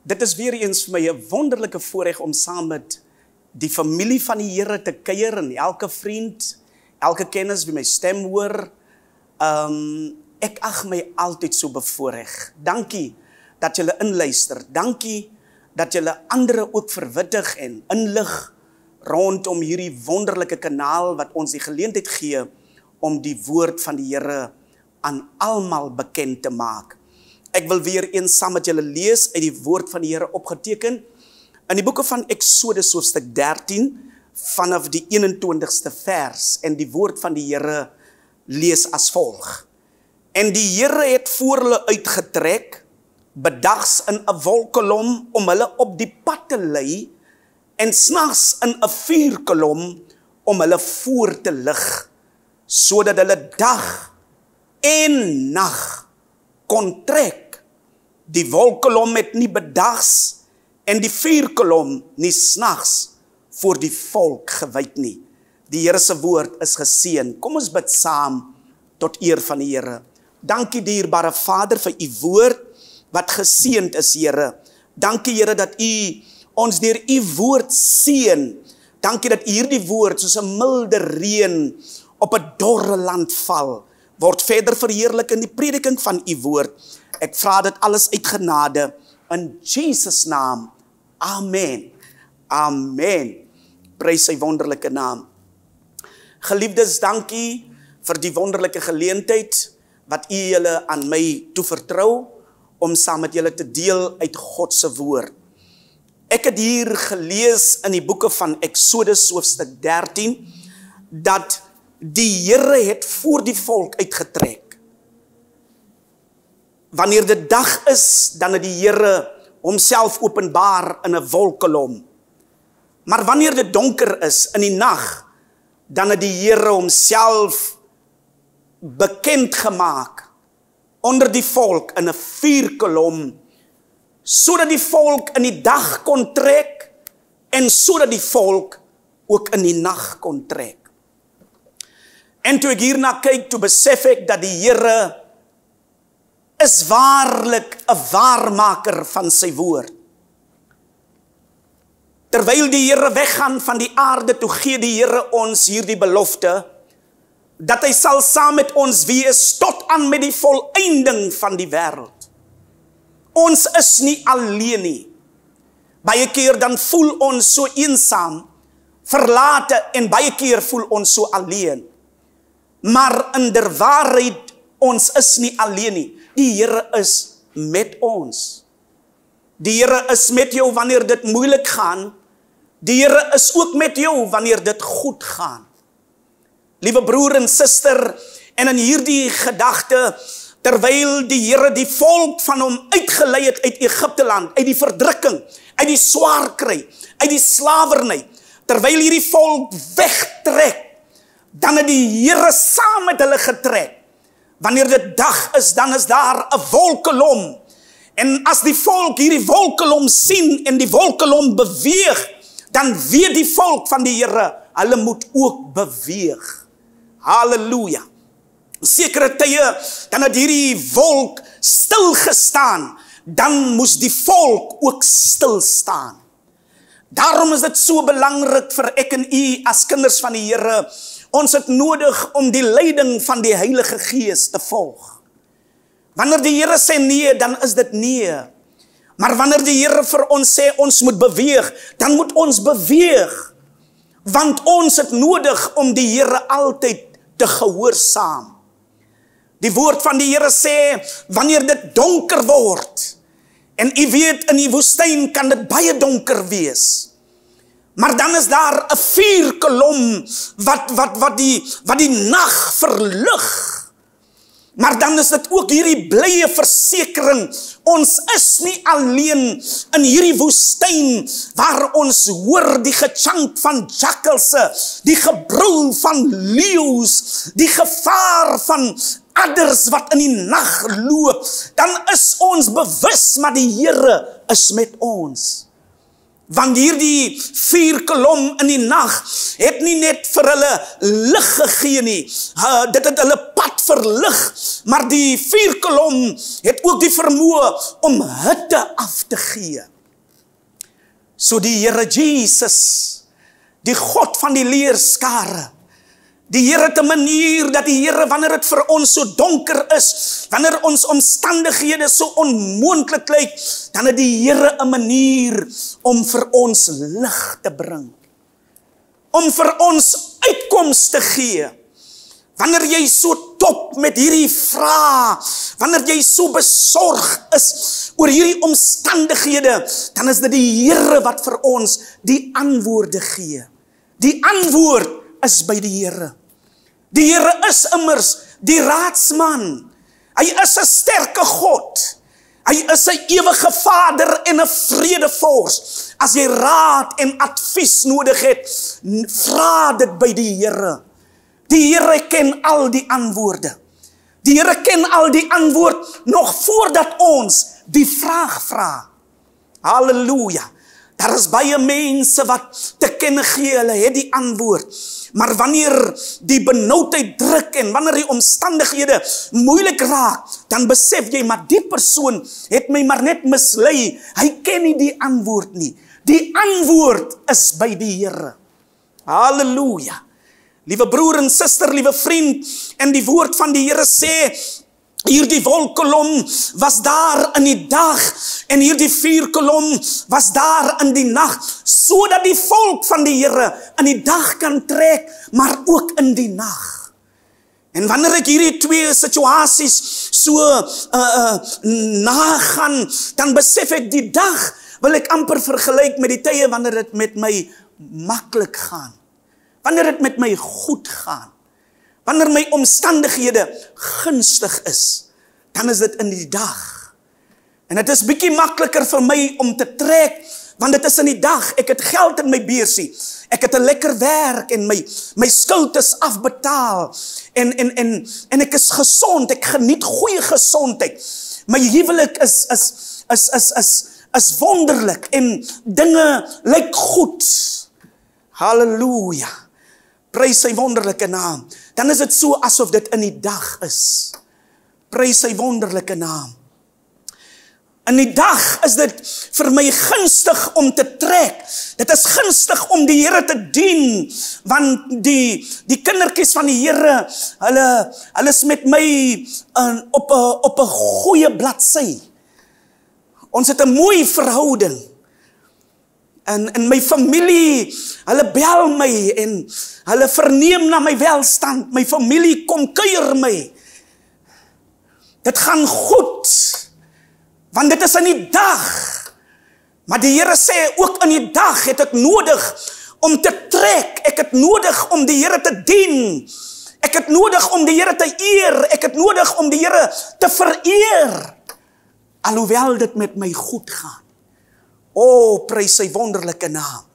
Dit is weer eens vir my 'n wonderlike voorreg om saam met die familie van die Here te kuier en elke vriend, elke kennis wie my stem hoor. Ek ag my altyd so bevoorreg. Dankie dat julle inluister. Dankie dat julle ander ook verwittig en inlig rondom hierdie wonderlike kanaal wat ons die geleentheid gee om die woord van die Here aan almal bekend te maak. Ek wil weer eens saam met julle lees uit die woord van die Here opgeteken in die boeke van Exodus hoofstuk 13 vanaf die 21ste vers, en die woord van die Here lees as volg. En die Here het voor hulle uitgetrek, bedags in 'n wolkkolom om hulle op die pad te lei, en s'nags in 'n vuurkolom om hulle voor te lig, sodat hulle dag en nag kon trek. Die wolkkolom het nie bedags en die vuurkolom nie s'nags voor die volk gewyd nie. Die Here se woord is geseën. Kom ons bid saam tot eer van die Here. Dankie dierbare Vader vir u woord wat geseënd is, Here. Dankie Here dat u ons deur u woord seën. Dankie dat hierdie woord soos 'n milde reën op 'n dorre land val, word verder verheerlik in die prediking van u woord. Ek vra dit alles uit genade in Jesus naam. Amen. Amen. Prys sy wonderlike naam. Geliefdes, dankie vir die wonderlike geleentheid wat u julle aan my toevertrou om saam met julle te deel uit God se woord. Ek het hier gelees in die boeke van Exodus hoofstuk 13 dat die Here het voor die volk uitgetrek. Wanneer dit dag is, dan het die Here homself openbaar in 'n wolkkolom. Maar wanneer dit donker is in die nag, dan het die Here homself bekend gemaak onder die volk in 'n vuurkolom, sodat die volk in die dag kon trek en sodat die volk ook in die nag kon trek. En toe ek hierna kyk, toe besef ek dat die Here is waarlik 'n waarmaker van sy woord. Terwyl die Here weggaan van die aarde, toe gee die Here ons hierdie belofte, dat hy sal saam met ons wees tot aan met die volëinding van die wêreld. Ons is nie alleen nie. Baie keer dan voel ons so eensaam, verlate, en baie keer voel ons so alleen. Maar in der waarheid, ons is nie alleen nie. Die Here is met ons. Die Here is met jou wanneer dit moeilik gaan. Die Here is ook met jou wanneer dit goed gaan. Liewe broer en suster, en in hierdie gedagte, terwyl die Here die volk van hom uitgelei het uit Egipteland, uit die verdrukking, uit die swaar kry, uit die slawerny, terwyl hierdie volk wegtrek, dan het die Here saam met hulle getrek. Wanneer dit dag is, dan is daar 'n wolkkolom. En as die volk hierdie wolkkolom sien en die wolkkolom beweeg, dan weet die volk van die Here, hulle moet ook beweeg. Halleluja. Sekere tye, dan het hierdie wolk stil gestaan, dan moes die volk ook stil staan. Daarom is dit so belangrik vir ek en u as kinders van die Here. Ons het nodig om die leiding van die Heilige Gees te volg. Wanneer die Here sê nee, dan is dit nee. Maar wanneer die Here vir ons sê ons moet beweeg, dan moet ons beweeg. Want ons het nodig om die Here altyd te gehoorsaam. Die woord van die Here sê, wanneer dit donker word, en u weet in die woestyn kan dit baie donker wees, maar dan is daar 'n vuurkolom wat die nag verlig. Maar dan is dit ook hierdie blye versekering, ons is nie alleen in hierdie woestyn waar ons hoor die gechant van jakkalse, die gebrul van leeu's, die gevaar van adders wat in die nag loop. Dan is ons bewus, maar die Here is met ons. Want hierdie vuurkolom in die nag het nie net vir hulle lig gegee nie. Dit het hulle pad verlig, maar die vuurkolom het ook die vermoë om hitte af te gee. So die Here Jesus, die God van die leerskare, die Here te manier dat die Here, wanneer het vir ons so donker is, wanneer ons omstandighede so onmoontlik lyk, dan het die Here 'n manier om vir ons lig te bring. Om vir ons uitkoms te gee. Wanneer jy so top met hierdie vrae, wanneer jy so besorg is oor hierdie omstandighede, dan is dit die Here wat vir ons die antwoorde gee. Die antwoord is by die Here. Die Here is immers die raadsman. Hy is 'n sterke God. Hy is 'n ewige Vader en 'n vredevors. As jy raad en advies nodig het, vra dit by die Here. Die Here ken al die antwoorde. Die Here ken al die antwoord nog voordat ons die vraag vra. Halleluja. Daar is baie mense wat te kenne gee, hulle het die antwoord. Maar wanneer die benoudheid druk en wanneer die omstandighede moeilik raak, dan besef jy, maar die persoon het my maar net mislei. Hy ken nie die antwoord nie. Die antwoord is by die Here. Halleluja. Liewe broer en suster, liewe vriend, en die woord van die Here sê, hierdie wolkkolom was daar in die dag, en hierdie vuurkolom was daar in die nag, sodat die volk van die Here in die dag kan trek, maar ook in die nag. En wanneer ek hierdie twee situasies so nagaan, dan besef ek die dag, wil ek amper vergelyk met die tye wanneer dit met my maklik gaan. Wanneer dit met my goed gaan, wanneer my omstandighede gunstig is, dan is dit in die dag. En dit is bietjie makliker vir my om te trek, want dit is in die dag. Ek het geld in my beursie, ek het 'n lekker werk en my skuld is afbetaal en ek is gesond, ek geniet goeie gesondheid. My huwelik is wonderlik en dinge lyk goed. Halleluja. Prys sy wonderlike naam. Dan is dit so asof dit in die dag is. Prys sy wonderlike naam. In die dag is dit vir my gunstig om te trek. Dit is gunstig om die Here te dien, want die kindertjies van die Here, hulle is met my op 'n goeie bladsy. Ons het 'n mooi verhouding. En my familie, hulle bel my en hulle verneem na my welstand. My familie kom kuier my. Dit gaan goed, want dit is in die dag. Maar die Here sê, ook in die dag het ek nodig om te trek. Ek het nodig om die Here te dien. Ek het nodig om die Here te eer. Ek het nodig om die Here te vereer. Alhoewel dit met my goed gaan. O, prys sy wonderlike naam.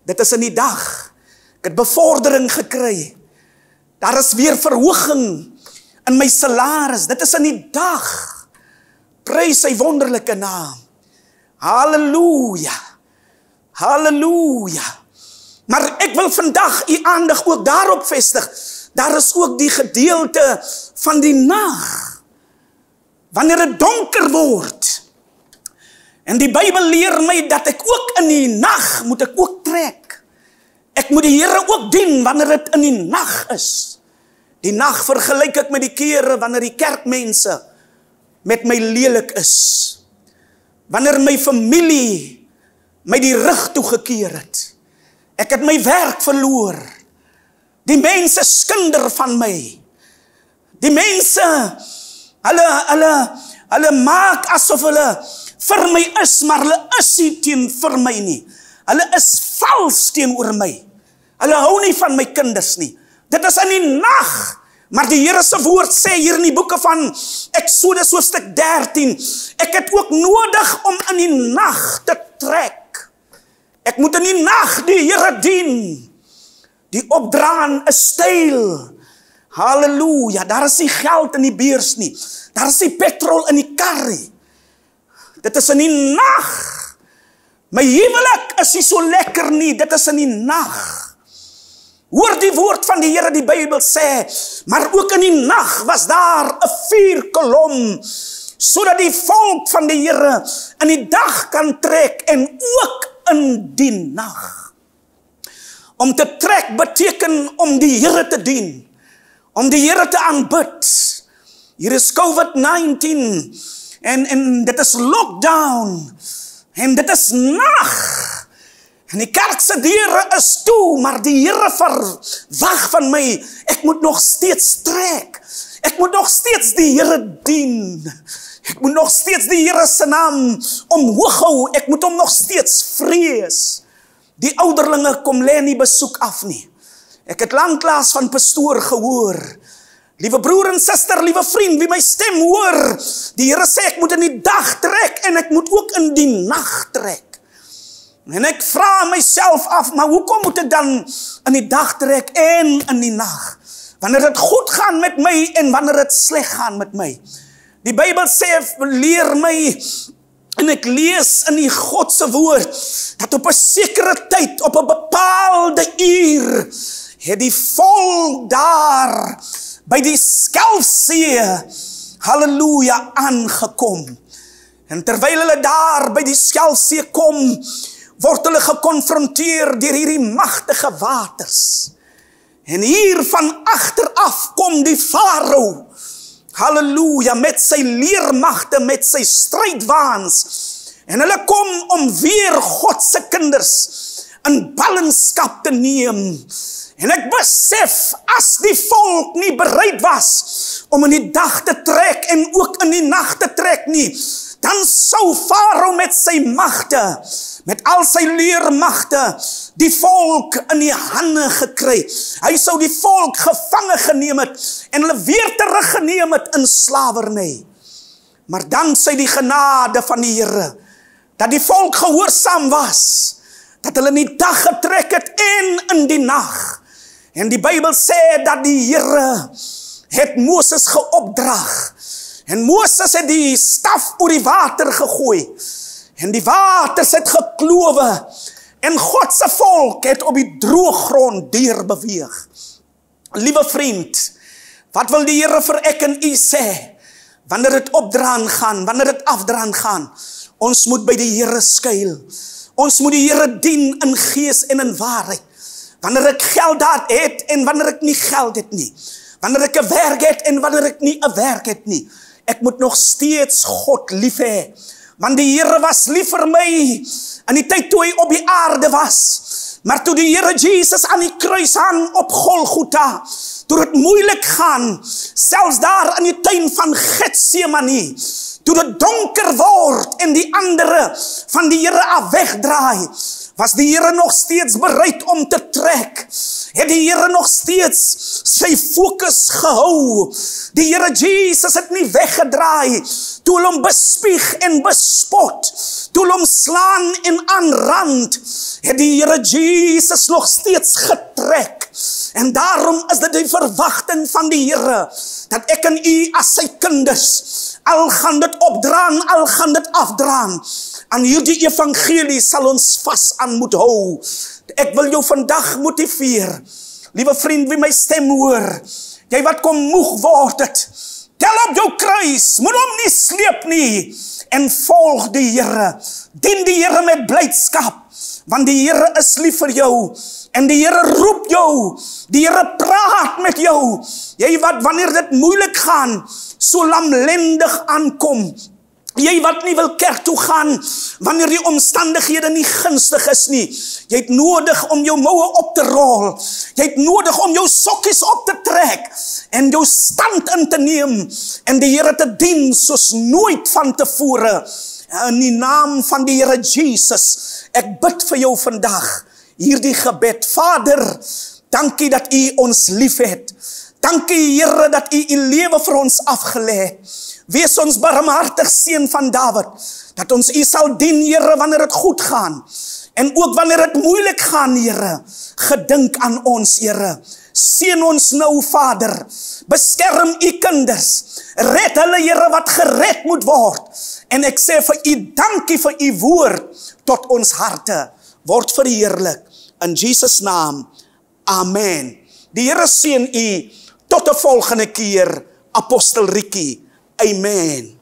Dit is in die dag. Ek het bevordering gekry. Daar is weer verhoging in my salaris. Dit is in die dag. Prys sy wonderlike naam. Halleluja. Halleluja. Maar ek wil vandag u aandag ook daarop vestig. Daar is ook die gedeelte van die nag. Wanneer dit donker word. En die Bybel leer my dat ek ook in die nag moet ek ook trek. Ek moet die Here ook dien wanneer dit in die nag is. Die nag vergelyk ek met die kere wanneer die kerkmense met my lelik is. Wanneer my familie my die rug toegekeer het. Ek het my werk verloor. Die mense skinder van my. Die mense, hulle maak asof hulle vir my is, maar hulle is nie teen vir my nie. Hulle is vals teenoor my. Hulle hou nie van my kinders nie. Dit is in die nag. Maar die Here se woord sê hier in die boeke van Eksodus hoofstuk 13, ek het ook nodig om in die nag te trek. Ek moet in die nag die Here dien. Die opdraan is styl. Halleluja, daar is nie geld in die beurs nie. Daar is nie petrol in die kar nie. Dit is in die nag. My huwelik is nie so lekker nie, dit is in die nag. Hoor die woord van die Here, die Bybel sê, maar ook in die nag was daar 'n vuurkolom, sodat die volk van die Here in die dag kan trek en ook in die nag. Om te trek beteken om die Here te dien, om die Here te aanbid. Hier is COVID-19 en dit is lockdown en dit is nag. En die kerk se deure is toe, maar die Here verwag van my, ek moet nog steeds trek. Ek moet nog steeds die Here dien. Ek moet nog steeds die Here se naam omhoog hou. Ek moet hom nog steeds vrees. Die ouderlinge kom lê nie besoek af nie. Ek het lanklaas van pastoor gehoor. Liewe broer en suster, liewe vriend, wie my stem hoor, die Here sê ek moet in die dag trek en ek moet ook in die nag trek. En ek vra myself af, maar hoekom moet ek dan in die dag trek en in die nag? Wanneer dit goed gaan met my en wanneer dit sleg gaan met my. Die Bybel sê, leer my, en ek lees in die God se woord, dat op 'n sekere tyd, op 'n bepaalde uur, het die volk daar, by die Skelfsee, halleluja, aangekom. En terwyl hulle daar by die Skelfsee kom, word hulle gekonfronteer deur hierdie magtige waters. En hier van agteraf kom die Farao, halleluja, met sy leermagte, met sy strydwaans. En hulle kom om weer God se kinders in ballingskap te neem. En ek besef, as die volk nie bereid was om in die dag te trek en ook in die nag te trek nie, dan sou Farao met sy magte, met al sy leermagte, die volk in die hande gekry. Hy sou die volk gevange geneem het en hulle weer teruggeneem het in slawerny. Maar dan sy die genade van die Here, dat die volk gehoorsaam was, dat hulle in die dag getrek het en in die nag. En die Bybel sê dat die Here het Moses geopdrag. En Moses het die staf oor die water gegooi. En die waters het geklowe. En God se volk het op die droë grond deur beweeg. Liewe vriend, wat wil die Here vir ek en u sê? Wanneer dit opdraan gaan, wanneer dit afdraan gaan, ons moet by die Here skuil. Ons moet die Here dien in gees en in waarheid. Wanneer ek geld het en wanneer ek nie geld het nie. Wanneer ek 'n werk het en wanneer ek nie 'n werk het nie. Ek moet nog steeds God lief hê. Want die Here was lief vir my in die tyd toe hy op die aarde was. Maar toe die Here Jesus aan die kruis hang op Golgotha, toe dit moeilik gaan, selfs daar in die tuin van Getsemane, toe dit donker word en die andere van die Here af wegdraai, was die Here nog steeds bereid om te trek. Het die Here nog steeds sy fokus gehou. Die Here Jesus het nie weggedraai, toe hulle hom bespieg en bespot, toe hulle hom slaan en aanrand, het die Here Jesus nog steeds getrek. En daarom is dit die verwagting van die Here, dat ek en u as sy kinders, al gaan dit opdraan, al gaan dit afdraan, aan hierdie evangelie sal ons vas aan moet hou. Ek wil jou vandag motiveer. Liewe vriend, wie my stem hoor, jy wat kom moeg word het, tel op jou kruis, moet hom nie sleep nie, en volg die Here. Dien die Here met blydskap, want die Here is lief vir jou, en die Here roep jou, die Here praat met jou. Jy wat wanneer dit moeilik gaan, so lamlendig aankom, jy wat nie wil kerk toe gaan, wanneer die omstandighede nie gunstig is nie, jy het nodig om jou moue op te rol, jy het nodig om jou sokkies op te trek, en jou stand in te neem, en die Here te dien soos nooit van tevore, in die naam van die Here Jesus. Ek bid vir jou vandag, hierdie gebed. Vader, dankie dat u ons lief het, dankie Here dat u lewe vir ons afgelê het. Wees ons barmhartig seun van Dawid, dat ons u sal dien, Here, wanneer dit goed gaan, en ook wanneer dit moeilik gaan, Here. Gedink aan ons, Here. Seën ons nou, Vader. Beskerm u kinders. Red hulle, Here, wat gered moet word. En ek sê vir u dankie vir u woord tot ons harte. Word verheerlik. In Jesus naam. Amen. Die Here seën u tot 'n volgende keer. Apostel Rikkie. Amen.